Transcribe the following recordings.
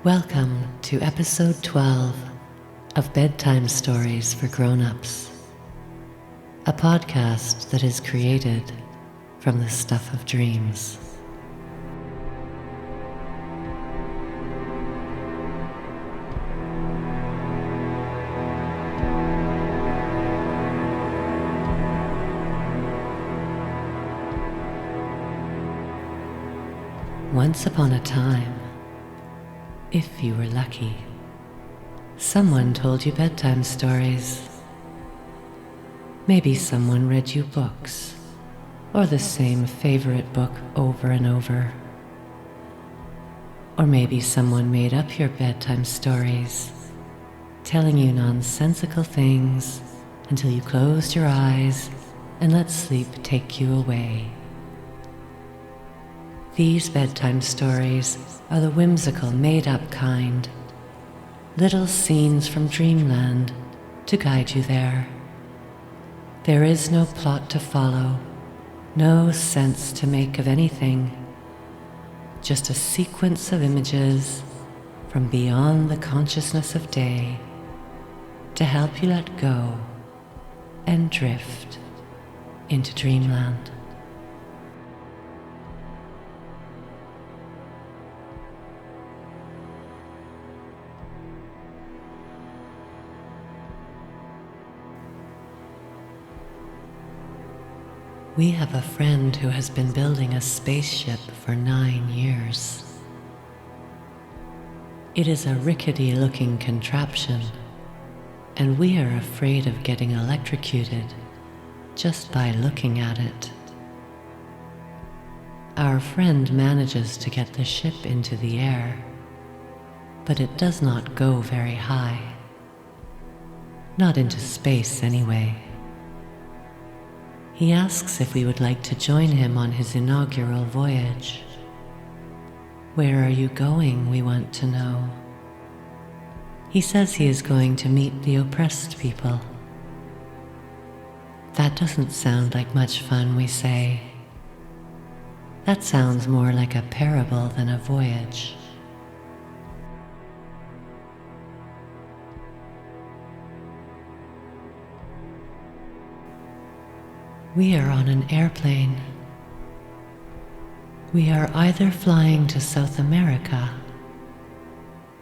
Welcome to episode 12 of Bedtime Stories for Grown-Ups, a podcast that is created from the stuff of dreams. Once upon a time, if you were lucky, someone told you bedtime stories. Maybe someone read you books, or the same favorite book over and over. Or maybe someone made up your bedtime stories, telling you nonsensical things until you closed your eyes and let sleep take you away. These bedtime stories are the whimsical, made-up kind. Little scenes from dreamland to guide you there. There is no plot to follow, no sense to make of anything. Just a sequence of images from beyond the consciousness of day to help you let go and drift into dreamland. We have a friend who has been building a spaceship for 9 years. It is a rickety-looking contraption, and we are afraid of getting electrocuted just by looking at it. Our friend manages to get the ship into the air, but it does not go very high. Not into space, anyway. He asks if we would like to join him on his inaugural voyage. Where are you going, we want to know. He says he is going to meet the oppressed people. That doesn't sound like much fun, we say. That sounds more like a parable than a voyage. We are on an airplane. We are either flying to South America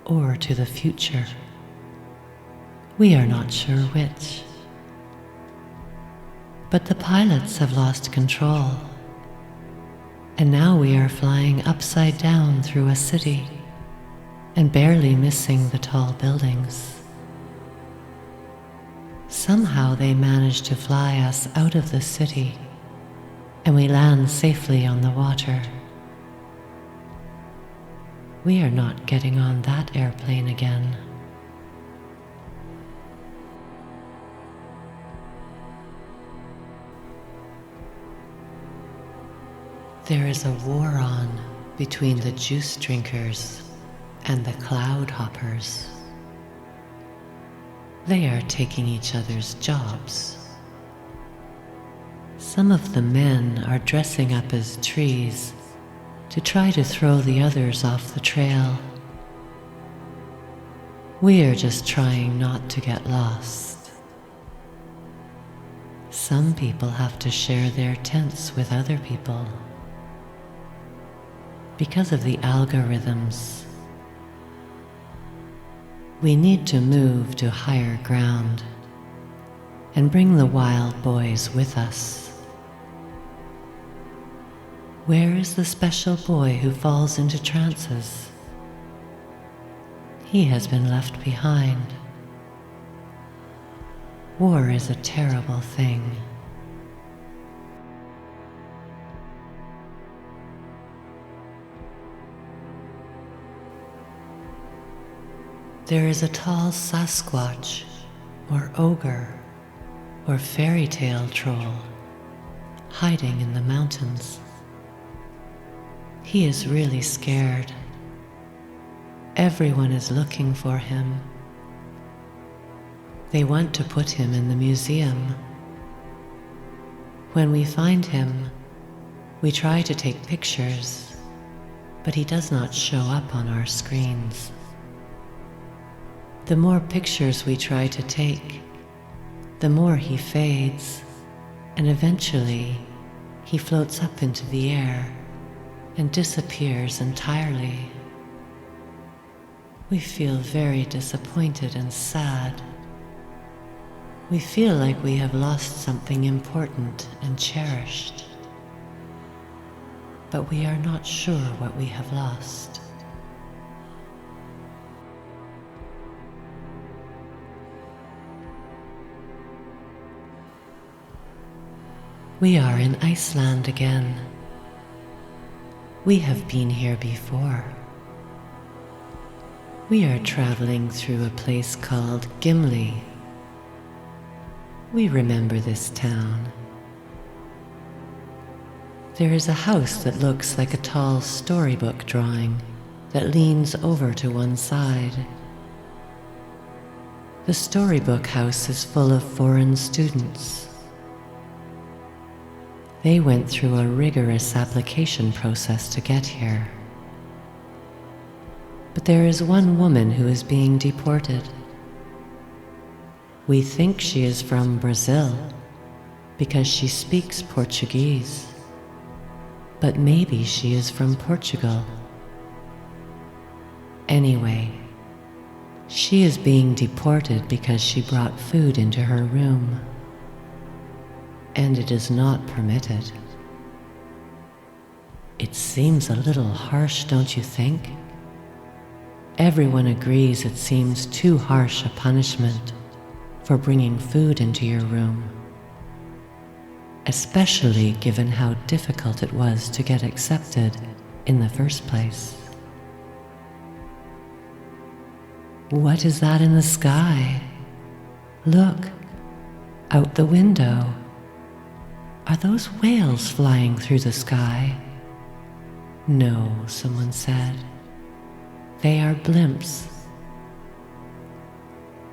or to the future. We are not sure which. But the pilots have lost control, and now we are flying upside down through a city and barely missing the tall buildings. Somehow they manage to fly us out of the city, and we land safely on the water. We are not getting on that airplane again. There is a war on between the juice drinkers and the cloud hoppers. They are taking each other's jobs. Some of the men are dressing up as trees to try to throw the others off the trail. We are just trying not to get lost. Some people have to share their tents with other people. Because of the algorithms, we need to move to higher ground and bring the wild boys with us. Where is the special boy who falls into trances? He has been left behind. War is a terrible thing. There is a tall Sasquatch, or ogre, or fairy tale troll, hiding in the mountains. He is really scared. Everyone is looking for him. They want to put him in the museum. When we find him, we try to take pictures, but he does not show up on our screens. The more pictures we try to take, the more he fades, and eventually he floats up into the air and disappears entirely. We feel very disappointed and sad. We feel like we have lost something important and cherished, but we are not sure what we have lost. We are in Iceland again. We have been here before. We are traveling through a place called Gimli. We remember this town. There is a house that looks like a tall storybook drawing that leans over to one side. The storybook house is full of foreign students. They went through a rigorous application process to get here. But there is one woman who is being deported. We think she is from Brazil because she speaks Portuguese, but maybe she is from Portugal. Anyway, she is being deported because she brought food into her room, and it is not permitted. It seems a little harsh, don't you think? Everyone agrees it seems too harsh a punishment for bringing food into your room, especially given how difficult it was to get accepted in the first place. What is that in the sky? Look, out the window. Are those whales flying through the sky? No, someone said. They are blimps.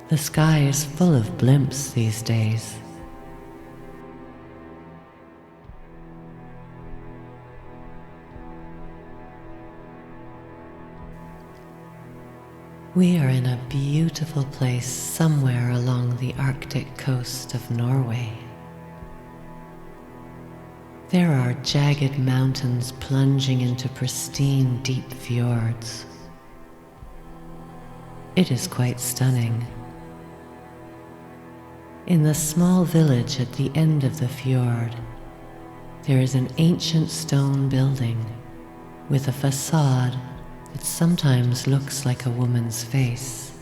The sky is full of blimps these days. We are in a beautiful place somewhere along the Arctic coast of Norway. There are jagged mountains plunging into pristine, deep fjords. It is quite stunning. In the small village at the end of the fjord, there is an ancient stone building with a facade that sometimes looks like a woman's face.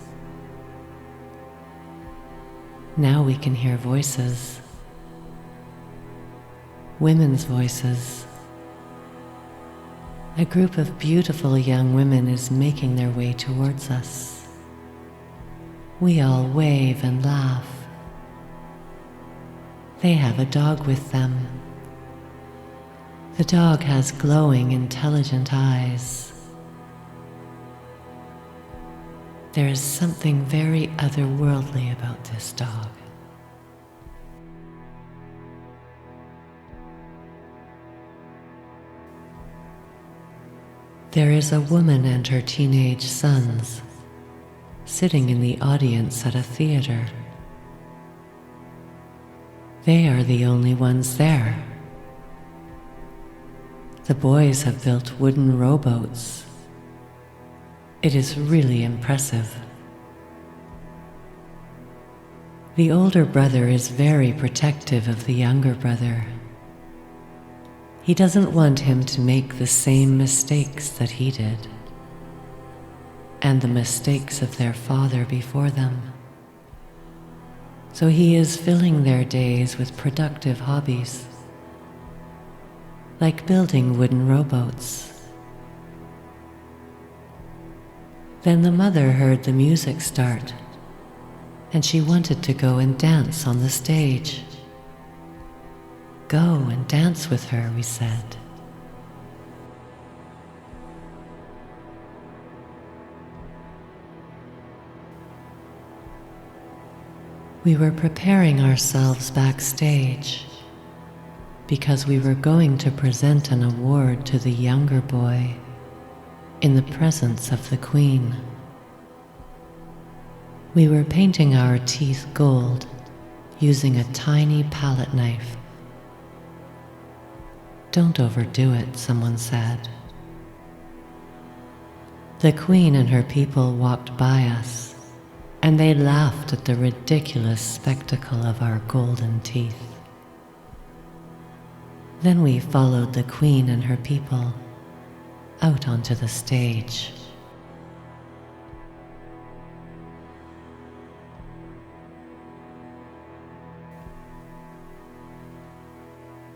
Now we can hear voices. Women's voices. A group of beautiful young women is making their way towards us. We all wave and laugh. They have a dog with them. The dog has glowing, intelligent eyes. There is something very otherworldly about this dog. There is a woman and her teenage sons sitting in the audience at a theater. They are the only ones there. The boys have built wooden rowboats. It is really impressive. The older brother is very protective of the younger brother. He doesn't want him to make the same mistakes that he did, and the mistakes of their father before them. So he is filling their days with productive hobbies, like building wooden rowboats. Then the mother heard the music start, and she wanted to go and dance on the stage. Go and dance with her, we said. We were preparing ourselves backstage because we were going to present an award to the younger boy in the presence of the Queen. We were painting our teeth gold using a tiny palette knife. "Don't overdo it," someone said. The Queen and her people walked by us, and they laughed at the ridiculous spectacle of our golden teeth. Then we followed the Queen and her people out onto the stage.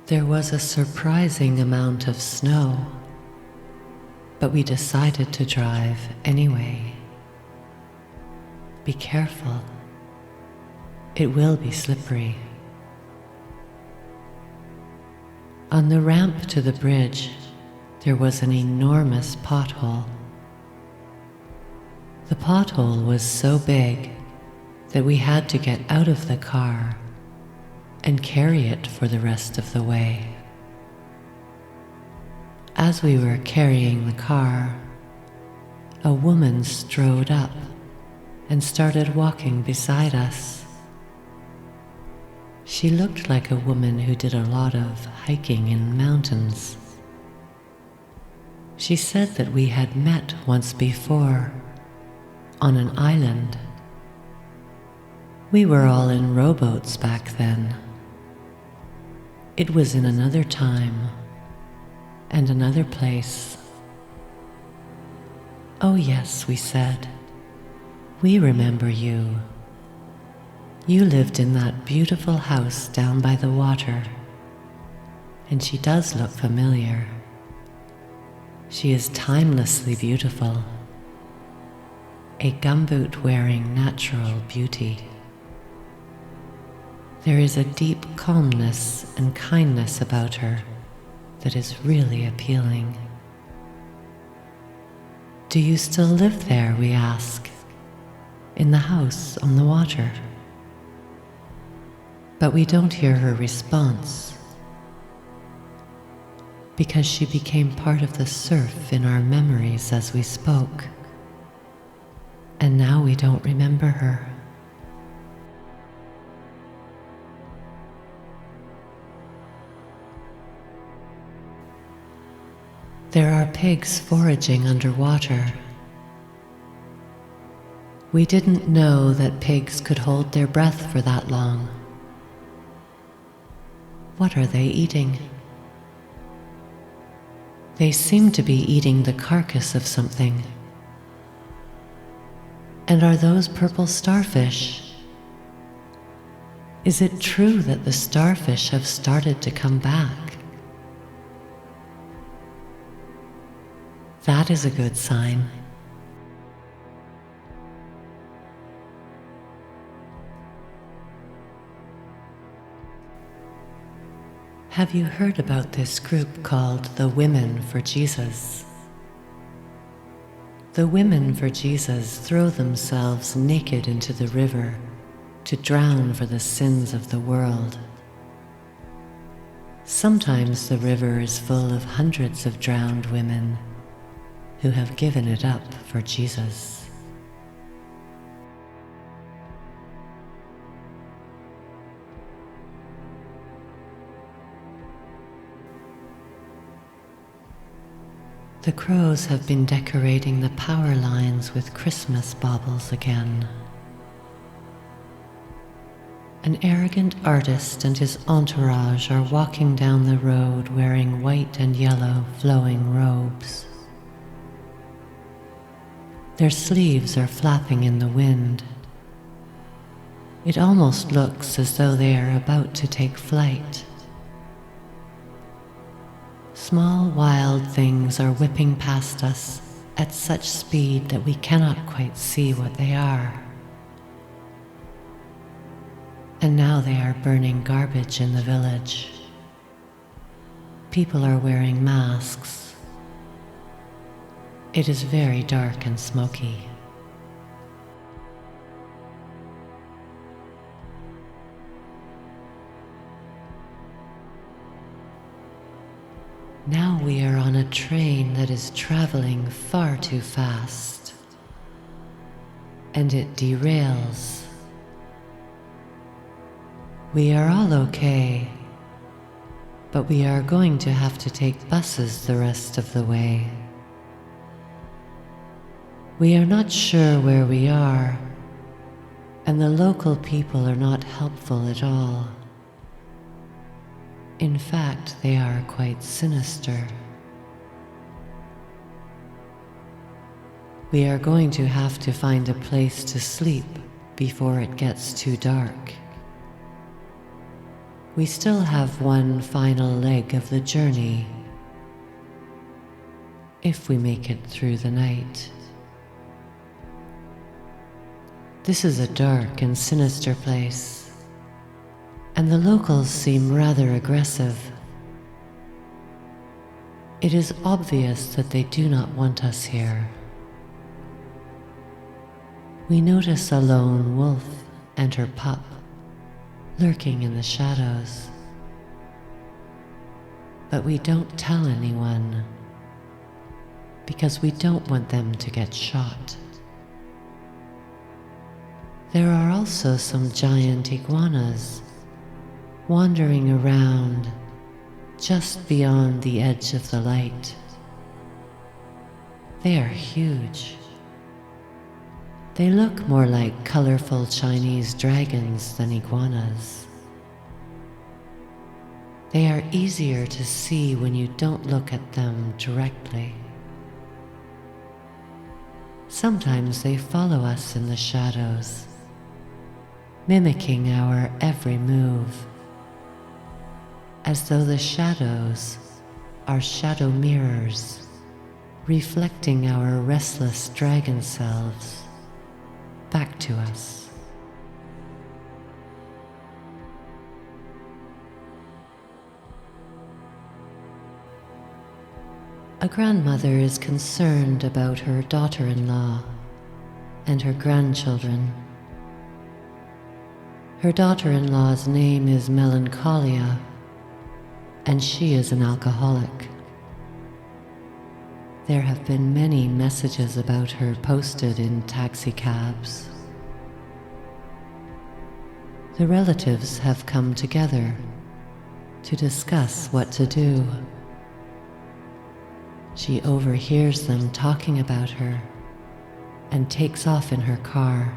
There was a surprising amount of snow, but we decided to drive anyway. "Be careful. It will be slippery." On the ramp to the bridge, there was an enormous pothole. The pothole was so big that we had to get out of the car and carry it for the rest of the way. As we were carrying the car, a woman strode up and started walking beside us. She looked like a woman who did a lot of hiking in mountains. She said that we had met once before on an island. We were all in rowboats back then. It was in another time and another place. "Oh yes," we said, "we remember you. You lived in that beautiful house down by the water." And she does look familiar. She is timelessly beautiful, a gumboot-wearing natural beauty. There is a deep calmness and kindness about her that is really appealing. "Do you still live there?" we ask, "in the house on the water?" But we don't hear her response, because she became part of the surf in our memories as we spoke, and now we don't remember her. There are pigs foraging underwater. We didn't know that pigs could hold their breath for that long. What are they eating? They seem to be eating the carcass of something. And are those purple starfish? Is it true that the starfish have started to come back? That is a good sign. Have you heard about this group called the Women for Jesus? The Women for Jesus throw themselves naked into the river to drown for the sins of the world. Sometimes the river is full of hundreds of drowned women who have given it up for Jesus. The crows have been decorating the power lines with Christmas baubles again. An arrogant artist and his entourage are walking down the road wearing white and yellow flowing robes. Their sleeves are flapping in the wind. It almost looks as though they are about to take flight. Small wild things are whipping past us at such speed that we cannot quite see what they are. And now they are burning garbage in the village. People are wearing masks. It is very dark and smoky. Now we are on a train that is traveling far too fast. and it derails. We are all okay, but we are going to have to take buses the rest of the way. We are not sure where we are, and the local people are not helpful at all. In fact, they are quite sinister. We are going to have to find a place to sleep before it gets too dark. We still have one final leg of the journey, if we make it through the night. This is a dark and sinister place, and the locals seem rather aggressive. It is obvious that they do not want us here. We notice a lone wolf and her pup lurking in the shadows, but we don't tell anyone because we don't want them to get shot. There are also some giant iguanas wandering around just beyond the edge of the light. They are huge. They look more like colorful Chinese dragons than iguanas. They are easier to see when you don't look at them directly. Sometimes they follow us in the shadows, mimicking our every move, as though the shadows are shadow mirrors, reflecting our restless dragon selves back to us. A grandmother is concerned about her daughter-in-law and her grandchildren. Her daughter-in-law's name is Melancholia, and she is an alcoholic. There have been many messages about her posted in taxicabs. The relatives have come together to discuss what to do. She overhears them talking about her and takes off in her car.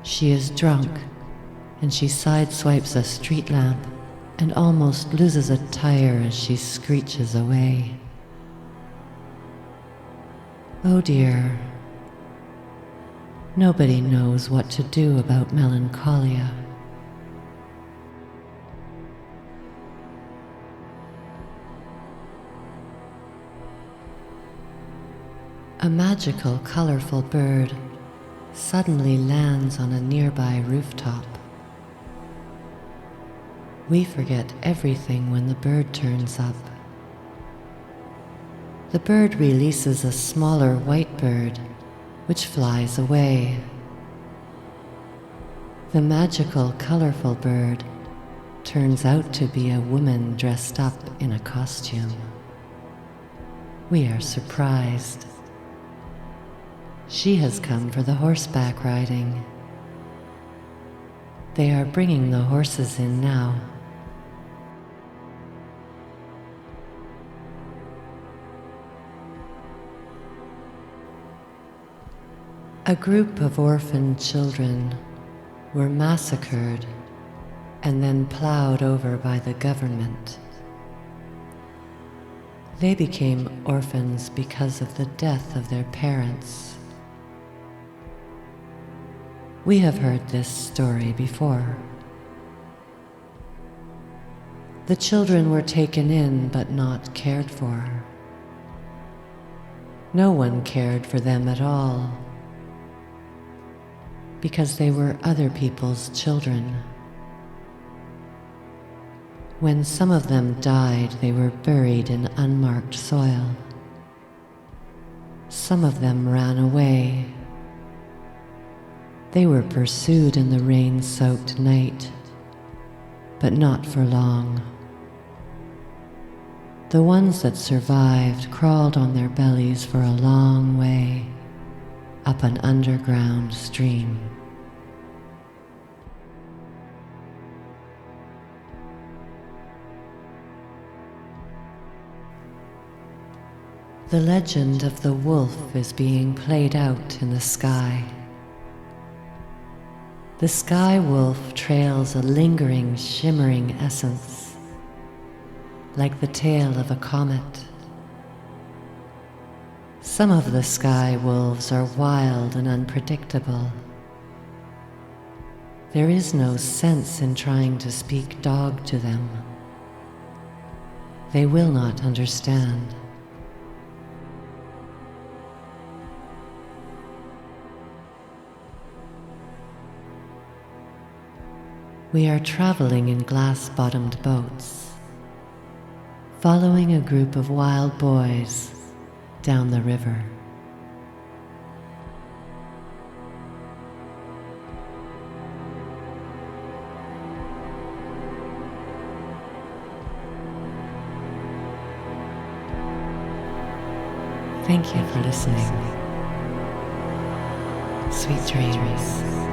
She is drunk and she sideswipes a street lamp and almost loses a tire as she screeches away. Oh dear. Nobody knows what to do about Melancholia. A magical, colorful bird suddenly lands on a nearby rooftop. We forget everything when the bird turns up. The bird releases a smaller white bird, which flies away. The magical, colorful bird turns out to be a woman dressed up in a costume. We are surprised. She has come for the horseback riding. They are bringing the horses in now. A group of orphaned children were massacred and then plowed over by the government. They became orphans because of the death of their parents. We have heard this story before. The children were taken in but not cared for. No one cared for them at all, because they were other people's children. When some of them died, they were buried in unmarked soil. Some of them ran away. They were pursued in the rain-soaked night, but not for long. The ones that survived crawled on their bellies for a long way, up an underground stream. The legend of the wolf is being played out in the sky. The sky wolf trails a lingering, shimmering essence, like the tail of a comet. Some of the sky wolves are wild and unpredictable. There is no sense in trying to speak dog to them. They will not understand. We are traveling in glass-bottomed boats, following a group of wild boys down the river. Thank you for listening. Sweet dreams.